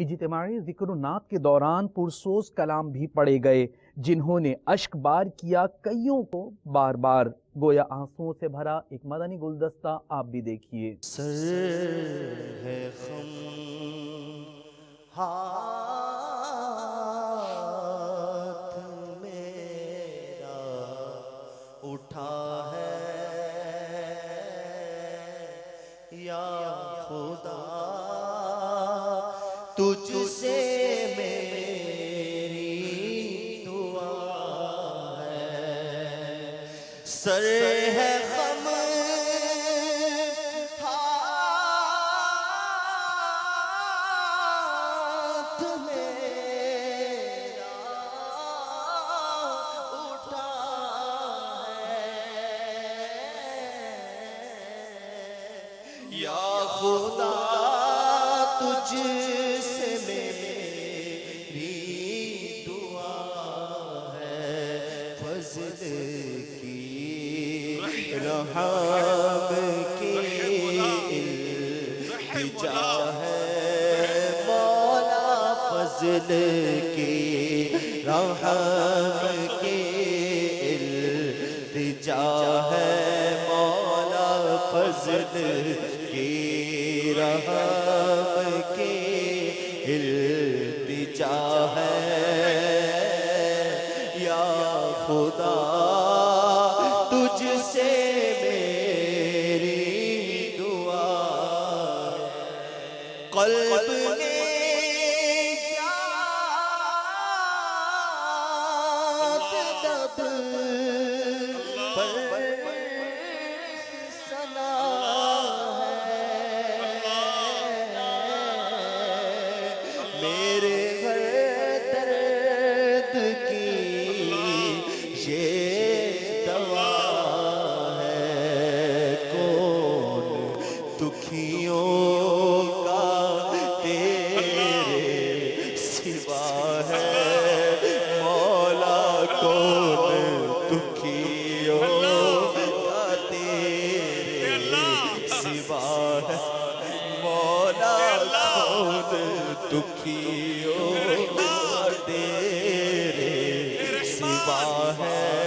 اجتماعی ذکر و نعت کے دوران پرسوز کلام بھی پڑھے گئے جنہوں نے اشک بار کیا کئیوں کو بار بار، گویا آنسوؤں سے بھرا ایک مدنی گلدستہ آپ بھی دیکھیے۔ سر ہے خم ہاتھ میرا اٹھا ہے یا خدا تجھ سے میری دعا ہے۔ سر ہے غم ہاتھ میرا اٹھا ہے یا خدا تجھ سے میری دعا ہے۔ فضل کی رحم کی التجا ہے مولا، فضل کی رحم کی التجا ہے مولا، فضل کی رحم کی التجا ہے یا خدا تجھ سے میری دعا ہے۔ قلب نے یاد لب پر سنا ہے، میرے ہر درد کی یہ دوا ہے۔ کون دکھیوں کا تیرے سوا ہے مولا، کون دکھیوں کا تیرے سوا ہے مولا، کون دکھیوں کا تیرے سوا ہے